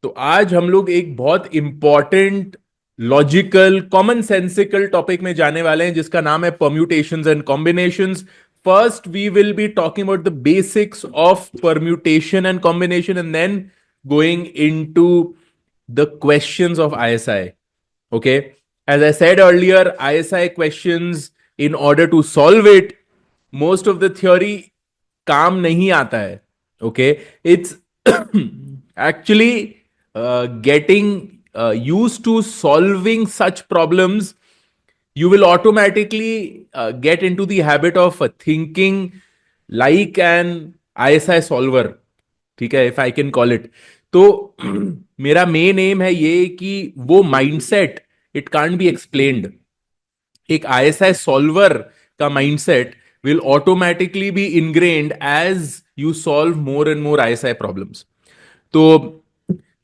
तो आज हम लोग एक बहुत important logical common sensical topic में जाने वाले हैं जिसका नाम है permutations and combinations. First we will be talking about the basics of permutation and combination and then going into the questions of ISI. Okay. As I said earlier, ISI questions, in order to solve it, most of the theory काम नहीं आता है. Okay. It's actually getting used to solving such problems. You will automatically get into the habit of thinking like an ISI solver. ठीक है, if I can call it. तो मेरा main aim है ये कि वो mindset it can't be explained. एक ISI solver का mindset will automatically be ingrained as you solve more and more ISI problems. तो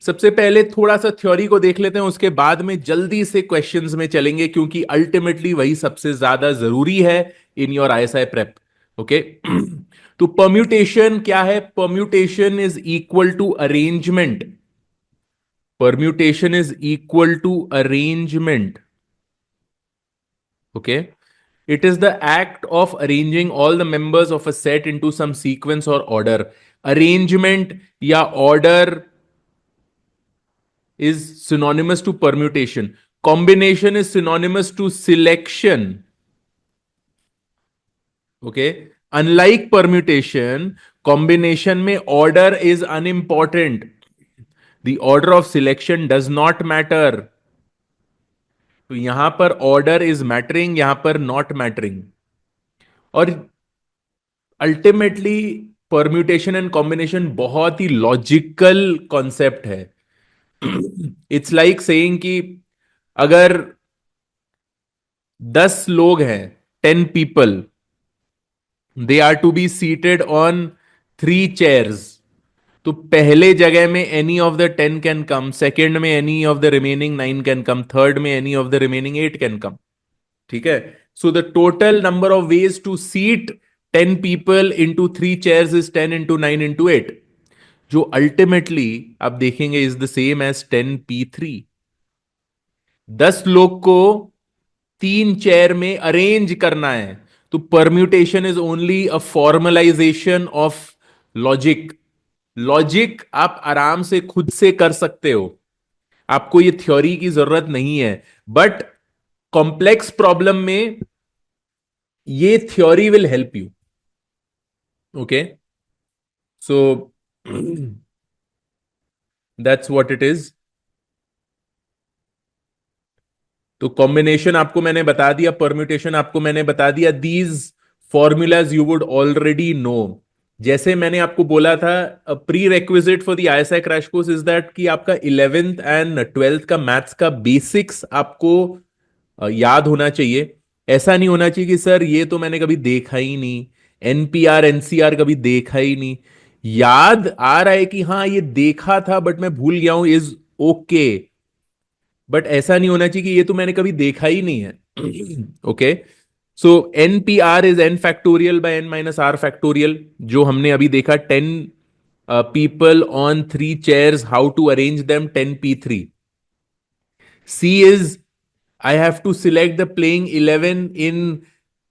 सबसे पहले थोड़ा सा थ्योरी को देख लेते हैं, उसके बाद में जल्दी से क्वेश्चंस में चलेंगे क्योंकि अल्टीमेटली वही सबसे ज्यादा जरूरी है in your ISI prep. Okay. तो परम्यूटेशन क्या है? Permutation is equal to arrangement. Permutation is equal to arrangement. Okay. It is the act of arranging all the members of a set into some sequence or order. Arrangement या order is synonymous to permutation. Combination is synonymous to selection. Okay. Unlike permutation, combination में order is unimportant. The order of selection does not matter. तो यहां पर order is mattering, यहां पर not mattering. और ultimately permutation and combination बहुत ही logical concept है. इट्स लाइक सेइंग कि अगर 10 लोग हैं, 10 people, they are to be seated on 3 chairs. तो पहले जगह में any of the 10 can come, second में any of the remaining 9 can come, third में any of the remaining 8 can come. ठीक है. So the total number of ways to seat 10 people into 3 chairs is 10 into 9 into 8, जो ultimately आप देखेंगे is the same as 10p3. 10 लोग को 3 chair में arrange करना है. तो permutation is only a formalisation of logic. Logic आप आराम से खुद से कर सकते हो, आपको ये थ्योरी की जरूरत नहीं है. बट कॉम्प्लेक्स प्रॉब्लम में ये theory will help you. Okay. So that's what it is. तो कॉम्बिनेशन आपको मैंने बता दिया, परम्यूटेशन आपको मैंने बता दिया. These formulas you would already know. जैसे मैंने आपको बोला था, pre requisite for the ISI crash course is that कि आपका 11th एंड 12th का मैथ्स का बेसिक्स आपको याद होना चाहिए. ऐसा नहीं होना चाहिए कि सर ये तो मैंने कभी देखा ही नहीं, एनपीआर एनसीआर कभी देखा ही नहीं. याद आ रहा है कि हाँ ये देखा था बट मैं भूल गया हूं, इज ओके. बट ऐसा नहीं होना चाहिए कि ये तो मैंने कभी देखा ही नहीं है. Okay. So n P r is n factorial by n minus r factorial, जो हमने अभी देखा. 10 people on 3 chairs, how to arrange them, 10p3. C is I have to select the playing 11 in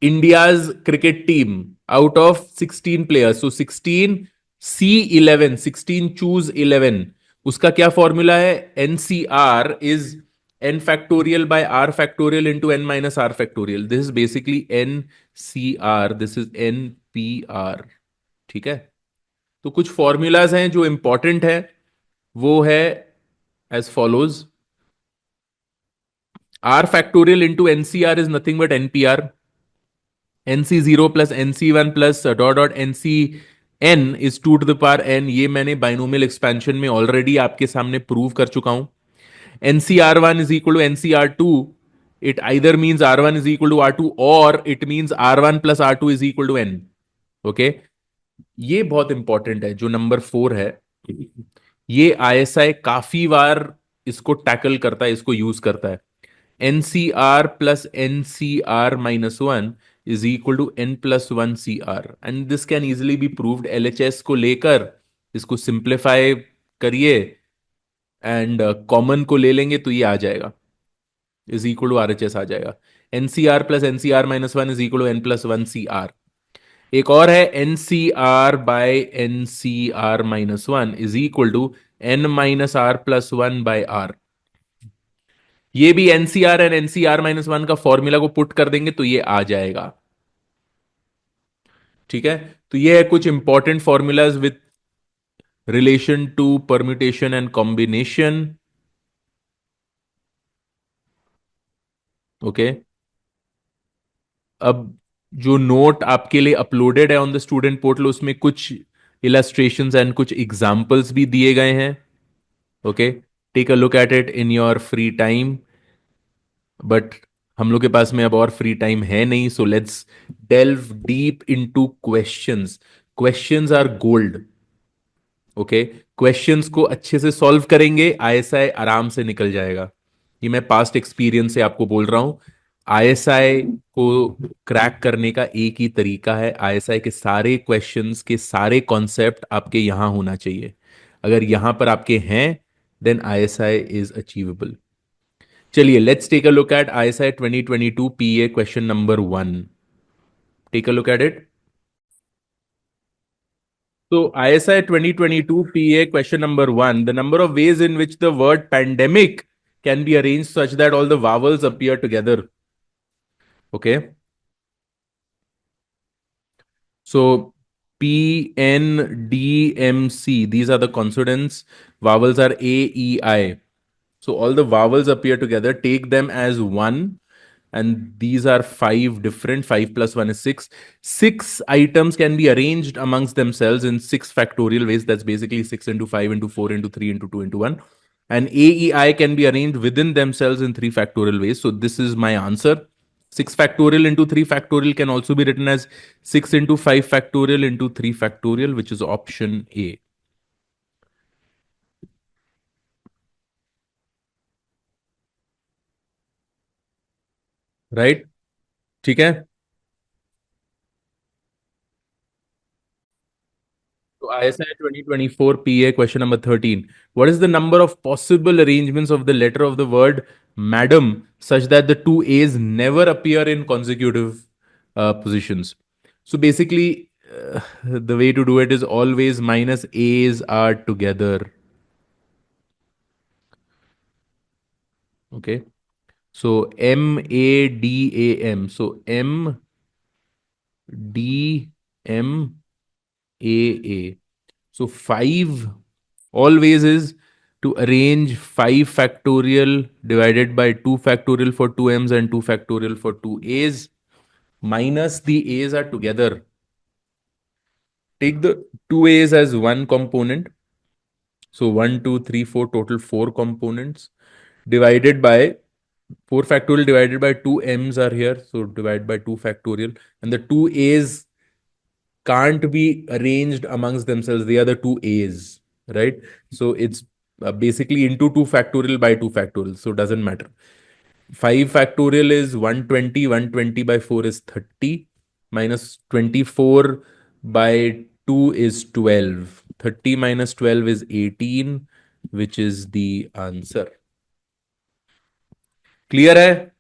India's cricket team out of 16 players. So 16 C11, 16 choose 11. उसका क्या formula है? NCR is n factorial by r factorial into n minus r factorial. This is basically NCR. This is NPR. ठीक है. तो कुछ formulas हैं जो important है, वो है as follows. R factorial into NCR is nothing but NPR. NC0 plus NC1 plus dot dot NCN is 2 to the power n. ये मैंने बाइनोमियल एक्सपेंशन में ऑलरेडी आपके सामने प्रूव कर चुका हूं. NCR1 is equal to NCR2. It either means R1 is equal to R2 or it means R1 plus R2 is equal to N. Okay. ये बहुत इंपॉर्टेंट है. जो नंबर 4 है, ये आईएसआई काफी बार इसको टैकल करता है, इसको यूज करता है. NCR plus NCR minus 1 is equal to N plus 1 CR, and this can easily be proved. LHS को लेकर इसको सिंप्लीफाई करिए एंड कॉमन को ले लेंगे तो ये आ जाएगा, is equal to R H S आ जाएगा। NCr plus nCr minus one is equal to n plus one C r. एक और है n C r by n C r minus one is equal to n minus r plus one by r. ये भी nCr and nCr minus one का formula को put कर देंगे तो ये आ जाएगा। ठीक है, तो ये है कुछ important formulas with relation to permutation and combination. Okay, अब जो नोट आपके लिए अपलोडेड है ऑन द स्टूडेंट पोर्टल उसमें कुछ इलस्ट्रेशंस एंड कुछ एग्जांपल्स भी दिए गए हैं। Okay, take a look at it in your free time, but हम लोग के पास में अब और फ्री टाइम है नहीं, so let's delve deep into questions. Questions are gold. Okay, questions को अच्छे से सॉल्व करेंगे, आईएसआई आराम से निकल जाएगा। ये मैं पास्ट एक्सपीरियंस से आपको बोल रहा हूं। आईएसआई को क्रैक करने का एक ही तरीका है, आईएसआई के सारे क्वेश्चंस के सारे कॉन्सेप्ट आपके यहां होना चाहिए। अगर यहां पर आपके हैं देन आईएसआई इज अचीवेबल। चलिए let's take a look at ISI 2022 PA question number one. Take a look at it. So ISI 2022 PA question number one, the number of ways in which the word pandemic can be arranged such that all the vowels appear together. Okay. So P, N, D, M, C, these are the consonants. Vowels are A, E, I. So all the vowels appear together. Take them as one. And these are five different. Five plus one is six. Six items can be arranged amongst themselves in six factorial ways. That's basically six into five into four into three into two into one. And AEI can be arranged within themselves in three factorial ways. So this is my answer. 6 factorial into 3 factorial can also be written as 6 into 5 factorial into 3 factorial, which is option A. Right? ठीक है? So ISI 2024 PA question number 13. What is the number of possible arrangements of the letter of the word madam such that the two A's never appear in consecutive positions? So basically, the way to do it is always minus A's are together. Okay. So MADAM. So MDMAA. So 5 always is to arrange 5 factorial divided by 2 factorial for 2 m's and 2 factorial for 2 a's, minus the a's are together. Take the 2 a's as one component. So 1, 2, 3, 4, total 4 components divided by 4 factorial divided by 2 m's are here. So divide by 2 factorial, and the 2 a's can't be arranged amongst themselves. They are the two A's, right? So it's basically into 2 factorial by 2 factorial. So it doesn't matter. 5 factorial is 120. 120 by 4 is 30. Minus 24 by 2 is 12. 30 minus 12 is 18, which is the answer. Clear hai?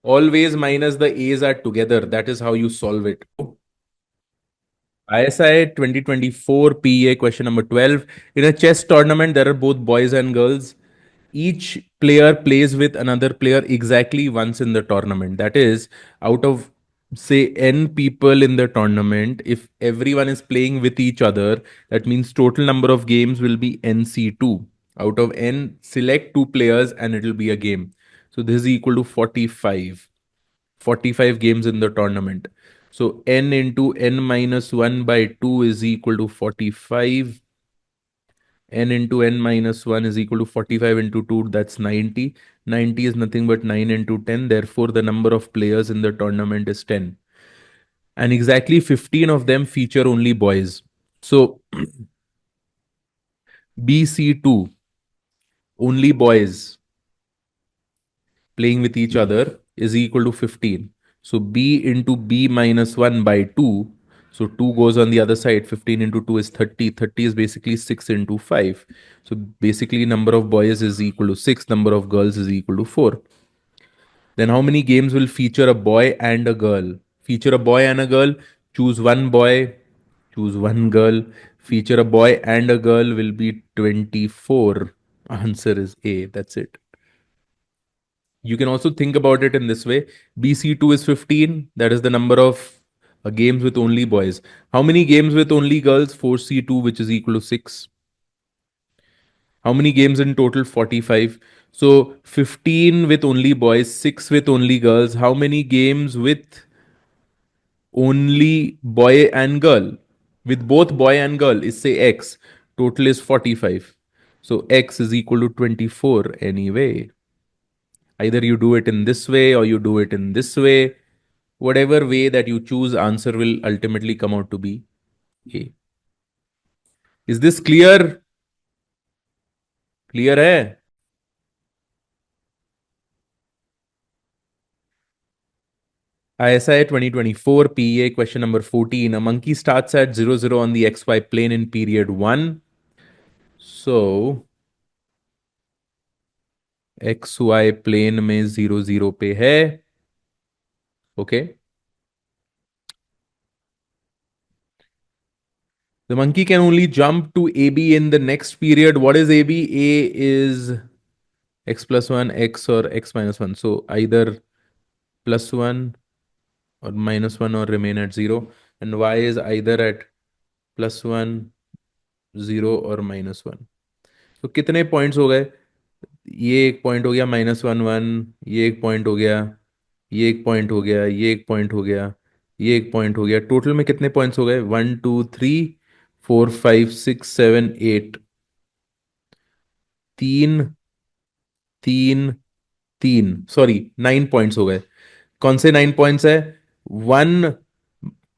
Always minus the A's are together. That is how you solve it. ISI 2024 PA question number 12. In a chess tournament, there are both boys and girls. Each player plays with another player exactly once in the tournament. That is, out of say n people in the tournament, if everyone is playing with each other, that means total number of games will be NC2. Out of n, select two players and it will be a game. So this is equal to 45. 45 games in the tournament. So n into n minus 1 by 2 is equal to 45. N into n minus 1 is equal to 45 into 2, that's 90. 90 is nothing but 9 into 10. Therefore, the number of players in the tournament is 10. And exactly 15 of them feature only boys. So BC2, only boys playing with each other, is equal to 15. So B into B minus 1 by 2. So 2 goes on the other side. 15 into 2 is 30. 30 is basically 6 into 5. So basically number of boys is equal to 6. Number of girls is equal to 4. Then how many games will feature a boy and a girl? Feature a boy and a girl. Choose one boy. Choose one girl. Feature a boy and a girl will be 24. Answer is A. That's it. You can also think about it in this way. BC2 is 15. That is the number of games with only boys. How many games with only girls? 4C2, which is equal to 6. How many games in total? 45. So 15 with only boys, 6 with only girls. How many games with only boy and girl? With both boy and girl is say X. Total is 45. So X is equal to 24 anyway. Either you do it in this way or you do it in this way. Whatever way that you choose, answer will ultimately come out to be A. Is this clear? Clear है? ISI 2024 PEA question number 14. A monkey starts at 0, 0 on the XY plane in period 1. So XY plane में 0, 0 पे है. Okay. The monkey can only jump to AB in the next period. What is AB? A is x plus 1, x or x minus 1. So either plus 1 or minus 1 or remain at 0. And y is either at plus 1, 0 और minus 1. तो कितने points हो गए? ये एक point हो गया, -1 1. ये एक पॉइंट हो गया, ये एक पॉइंट हो गया, ये एक पॉइंट हो गया, ये एक पॉइंट हो गया. टोटल में कितने पॉइंट्स हो गए? 1 2 3 4 5 6 7 8. 3 3 3, सॉरी 9 पॉइंट्स हो गए. कौन से 9 पॉइंट्स है? 1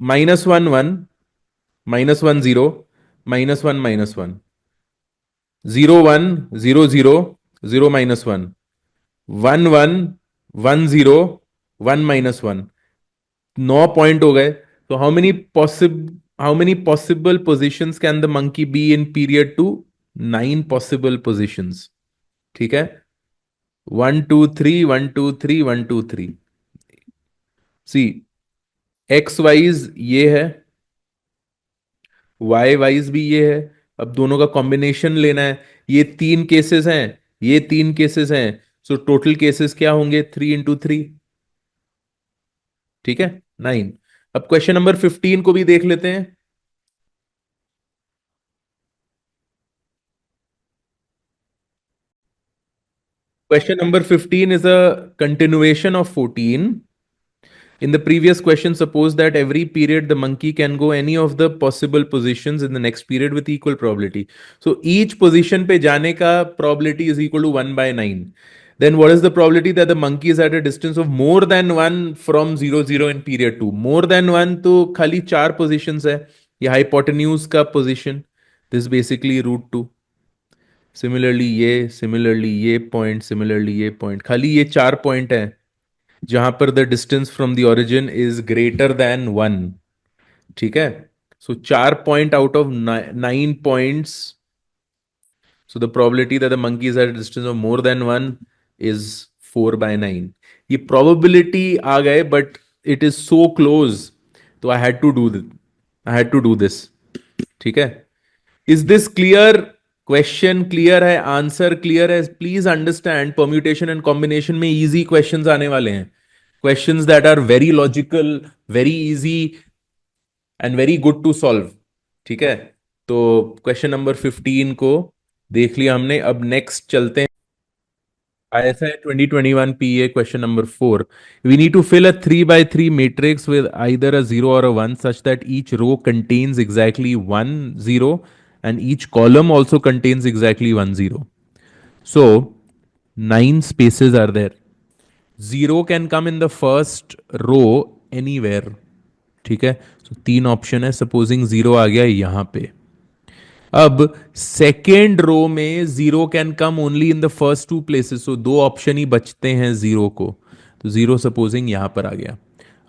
-1 1 -1 0 -1 -1 0 1 0 0 0 -1 1 1 1 0 1 -1. 9 पॉइंट हो गए. तो how many possible positions can the monkey be in period two? 9 possible positions. ठीक है. 1 2 3 1 2 3 1 2 3. सी एक्स वाइज ये है, वाई वाइज भी ये है. अब दोनों का कॉम्बिनेशन लेना है. ये 3 केसेस हैं, ये 3 केसेस हैं. सो टोटल केसेस क्या होंगे? 3 into 3. ठीक है, 9. अब क्वेश्चन नंबर 15 को भी देख लेते हैं. Question number 15 is a continuation of 14. In the previous question, suppose that every period the monkey can go any of the possible positions in the next period with equal probability. So each position पे जाने का probability is equal to 1/9. Then what is the probability that the monkey is at a distance of more than 1 from 0 0 in period 2? More than 1 तो खाली 4 positions है. ये hypotenuse का position. This is basically √2. Similarly ये point, similarly ये point. खाली ये 4 point है जहां पर the distance from the origin is greater than 1. ठीक है. So 4 point out of 9 points. So the probability that the monkey is at distance of more than 1 is 4/9. ये प्रोबेबिलिटी आ गए but it is so close, तो I had to do this. ठीक है. Is this clear? Question clear है, answer clear है? Please understand, permutation and combination में easy questions आने वाले हैं. Questions that are very logical, very easy and very good to solve. ठीक है. तो क्वेश्चन नंबर 15 को देख लिया हमने. अब नेक्स्ट चलते हैं. ISI 2021 PA question number 4. We need to fill a 3x3 matrix with either a 0 or a 1 such that each row contains exactly 1 0 and each column also contains exactly 1 0. So 9 spaces are there. 0 can come in the first row anywhere. ठीक है. So 3 option है. Supposing 0 आ गया यहां पे. अब second row में 0 can come only in the first 2 places. So 2 option ही बचते हैं 0 को. तो 0 सपोजिंग यहां पर आ गया.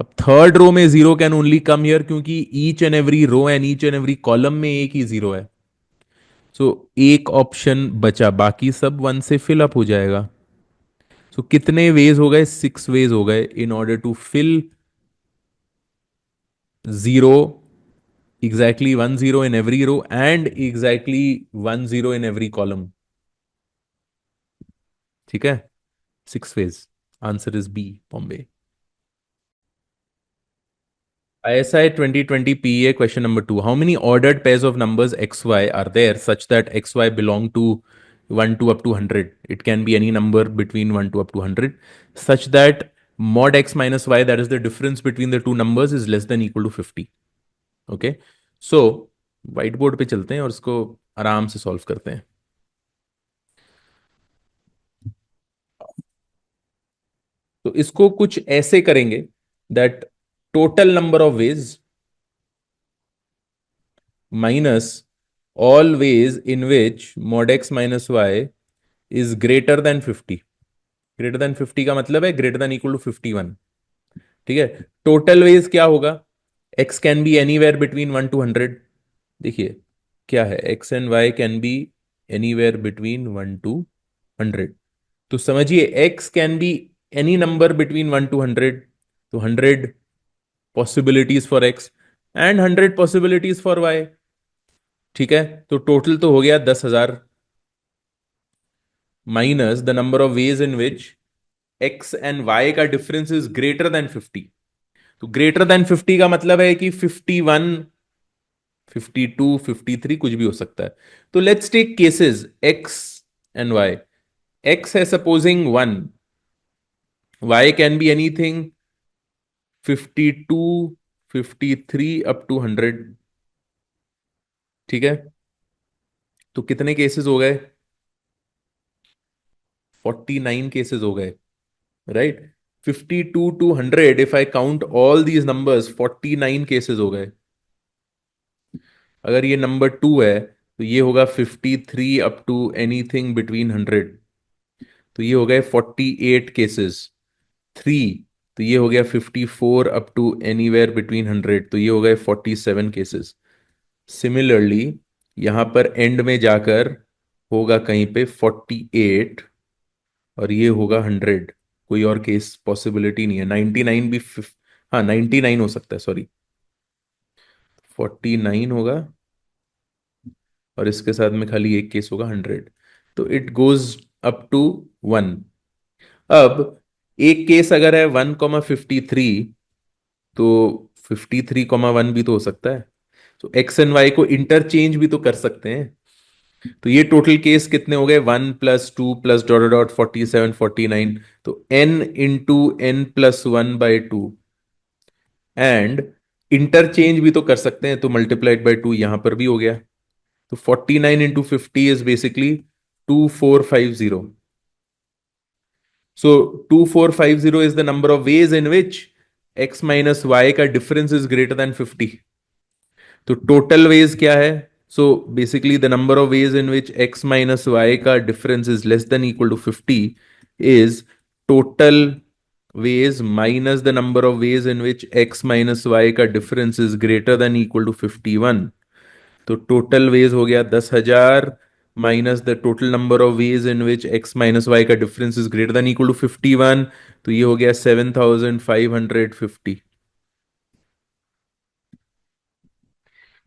अब थर्ड रो में zero can only come here, क्योंकि each and every row and each and every column में एक ही जीरो है। सो एक ऑप्शन बचा, बाकी सब वन से फिल अप हो जाएगा। सो कितने वेज हो गए? 6 वेज हो गए in order to fill zero, exactly 1 0 in every row and exactly 1 0 in every column। ठीक है, 6 ways। Answer is B, Bombay. ISI 2020 PA question number 2: how many ordered pairs of numbers xy are there such that xy belong to 1 to up to 100? It can be any number between 1 to up to 100, such that mod x minus y, that is the difference between the two numbers, is less than equal to 50। Okay, so white board पे चलते हैं और इसको आराम से solve करते हैं। तो इसको कुछ ऐसे करेंगे that total number of ways minus all ways in which mod x minus y is greater than 50। Greater than 50 का मतलब है ग्रेटर देन इक्वल टू 51। ठीक है, टोटल वेज क्या होगा? x can be anywhere between 1 to 100। देखिए क्या है, x and y can B anywhere between 1 to 100। तो समझिए x can be any number between 1 to 100। तो 100 possibilities for x and 100 possibilities for y। ठीक है, तो टोटल तो हो गया 10,000 minus the number of ways in which x and y का डिफरेंस इज ग्रेटर देन 50। तो ग्रेटर देन 50 का मतलब है कि 51, 52, 53 कुछ भी हो सकता है। तो let's take cases x and y। x है supposing 1, y can be anything 52, 53 up to 100। ठीक है, तो कितने केसेस हो गए? 49 केसेस हो गए, right. 52 to 100, if I count all these numbers, 49 cases हो गए। अगर ये नंबर 2 है तो ये होगा 53 अप टू एनीथिंग बिटवीन 100। तो ये हो गए 48 केसेस। 3, तो ये हो गया 54 अप टू एनीवेयर बिटवीन 100। तो ये हो गए 47 केसेस। सिमिलरली यहां पर एंड में जाकर होगा कहीं पे 48 और ये होगा 100। कोई और केस पॉसिबिलिटी नहीं है। 99 भी हाँ 99 हो सकता है, सॉरी। 49 होगा और इसके साथ में खाली एक केस होगा 100। तो इट गोज अप टू 1। अब एक केस अगर है 1,53, तो 53,1 भी तो हो सकता है। तो एक्स एंड वाई को इंटरचेंज भी तो कर सकते हैं। तो ये टोटल केस कितने हो गए? 1 + 2 + डॉट डॉट 47, 49। तो n × n+1/2। एंड इंटरचेंज भी तो कर सकते हैं, तो मल्टीप्लाइड बाय 2 यहां पर भी हो गया। तो 49 × 50 is basically 2450। So 2450 is the number of ways in which x minus y का डिफरेंस इज ग्रेटर देन 50। तो टोटल वेज क्या है? So basically the number of ways in which x minus y का difference is less than equal to 50 is total ways minus the number of ways in which x minus y का difference is greater than equal to 51। तो total ways हो गया 10,000 minus the total number of ways in which x minus y का difference is greater than equal to 51। तो ये हो गया 7,550।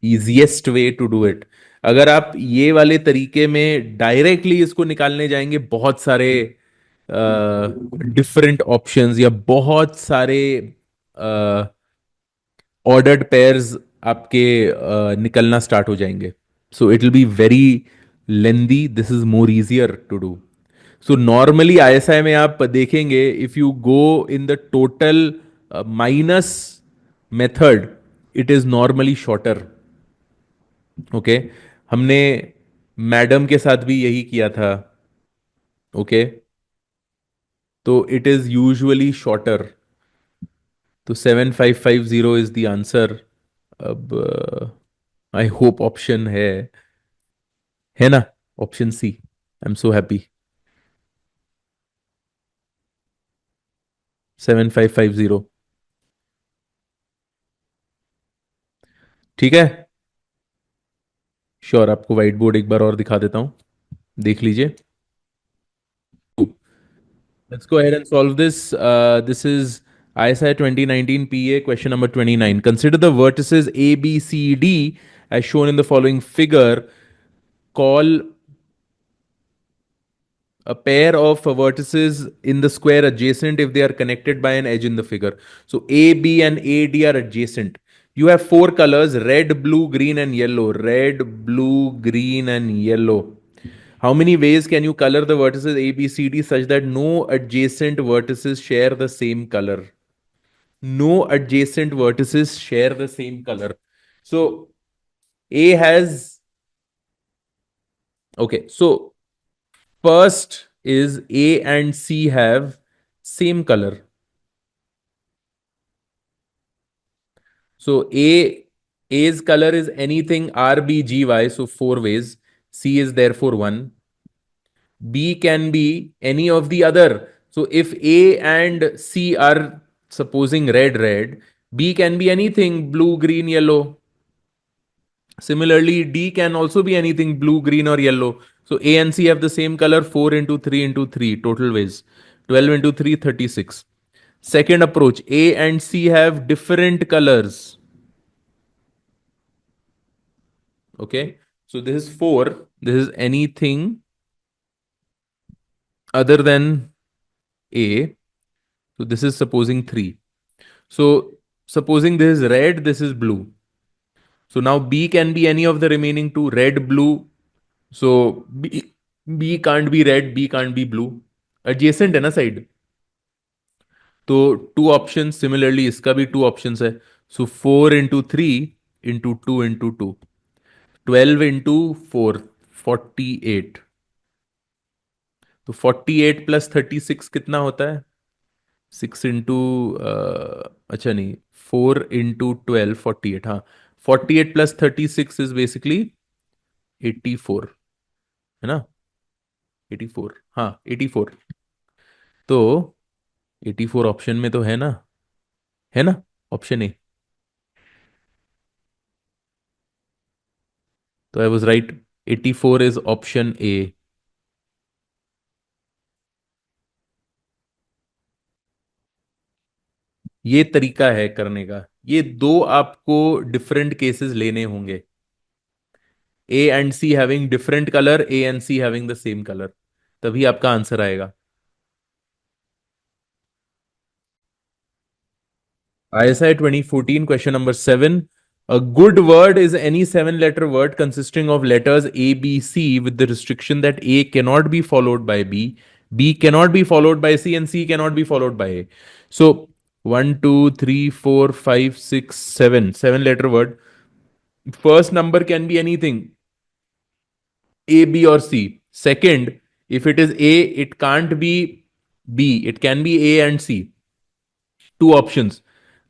Easiest way to do it. अगर आप ये वाले तरीके में डायरेक्टली इसको निकालने जाएंगे, बहुत सारे डिफरेंट ऑप्शंस या बहुत सारे ऑर्डर्ड पेयर्स आपके निकलना स्टार्ट हो जाएंगे। So it will be very lengthy, this is more easier to do. So normally ISI में आप देखेंगे, if you go in the total minus method, it is normally shorter. Okay, हमने madam के साथ भी यही किया था। ओके, तो इट इज यूजुअली शॉर्टर। तो 7550 इज द आंसर। अब आई होप ऑप्शन है ना? Option C, I am so happy. 7550। ठीक है। श्योर, आपको व्हाइट बोर्ड एक बार और दिखा देता हूं, देख लीजिए। Let's go ahead and solve this. This is ISI 2019 PA question number 29. Consider the vertices A, B, C, D as shown in the following figure. Call a pair of vertices in the square adjacent if they are connected by an edge in the figure. So A, B, and A, D are adjacent. You have four colors: red, blue, green, and yellow. Red, blue, green, and yellow. How many ways can you color the vertices A, B, C, D such that no adjacent vertices share the same color? No adjacent vertices share the same color. So A has, okay, so first is A and C have same color. So A's color is anything R, B, G, Y, so four ways. C is therefore one. B can be any of the other. So if A and C are supposing red, red, B can be anything blue, green, yellow. Similarly, D can also be anything blue, green, or yellow. So A and C have the same color 4 into 3 into 3 total ways. 12 into 3, 36. Second approach, A and C have different colors. Okay. So this is 4. This is anything other than A. So this is supposing 3. So supposing this is red, this is blue. So now B can be any of the remaining two, red, blue. So B can't be red, B can't be blue. Adjacent है ना side, तो to option, similarly इसका भी to option है. So 4 into 3 into 2 into 2, 12 into 4, 48. तो 48 plus 36 कितना होता है? 6 into, अच्छा नहीं, 4 into 12, 48, हाँ. 48 प्लस 36 इज बेसिकली 84, है ना? 84, हाँ 84. तो 84 ऑप्शन में तो है ना? है ना? Option A. तो I was right. 84 is option A. ये तरीका है करने का. ये दो आपको डिफरेंट केसेस लेने होंगे. A and C having different colour, A and C having the same colour, तभी आपका आंसर आएगा. ISI 2014 question number 7. A good word is any seven letter word consisting of letters A, B, C with the restriction that A cannot be followed by B, B cannot be followed by C, and C cannot be followed by A. So 1, 2, 3, 4, 5, 6, 7. Seven letter word. First number can be anything A, B, or C. Second, if it is A, it can't be B. It can be A and C. Two options.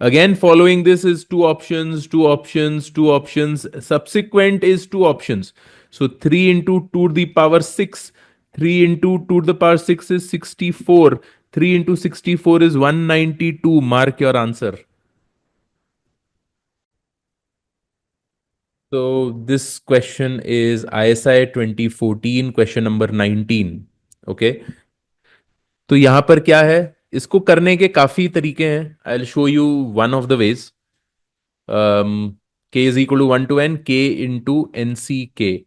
Again, following this is two options, two options, two options. Subsequent is two options. So 3 into 2 to the power 6. 3 into 2 to the power 6 is 64. 3 into 64 is 192. Mark your answer. So this question is ISI 2014, question number 19. Okay. तो यहां पर क्या है, इसको करने के काफी तरीके हैं. I will show you one of the ways. K is equal to 1 to n, K into NCK.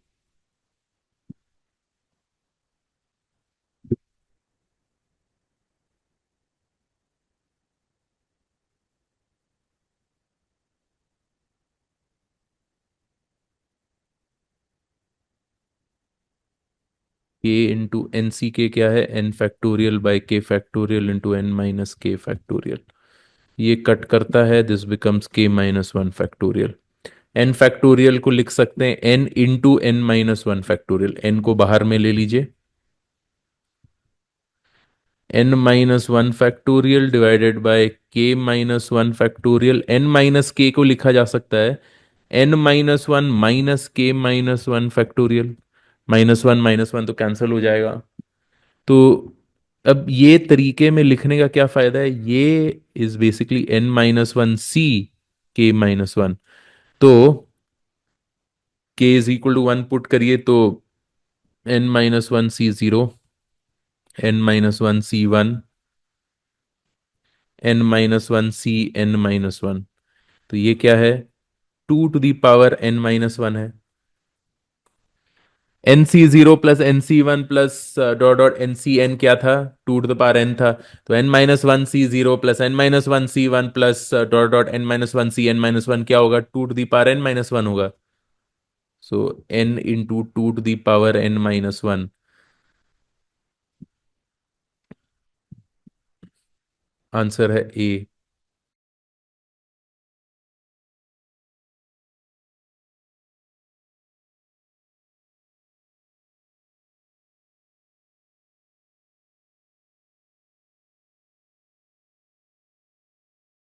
K into NCK क्या है? N factorial by K factorial into N minus K factorial. ये कट करता है, this becomes K minus 1 factorial. N factorial को लिख सकते हैं N into N minus 1 factorial. N को बाहर में ले लीजिए. N minus 1 factorial divided by K minus 1 factorial. N minus K को लिखा जा सकता है N-1 - K-1 फैक्टोरियल. -1 तो कैंसिल हो जाएगा. तो अब ये तरीके में लिखने का क्या फायदा है? ये is basically N-1 C K-1. तो k is equal to 1 put करिए तो n-1 c0, n-1 c1, n-1 c n-1, तो ये क्या है, 2 to the power n-1 है। nc0 plus nc1 plus dot dot ncn क्या था, 2 to the power n था। तो n-1 c0 plus n-1 c1 plus dot dot n-1 cn-1 क्या होगा, 2 to the power n-1 होगा। सो n into 2 to the power n-1, answer है ए।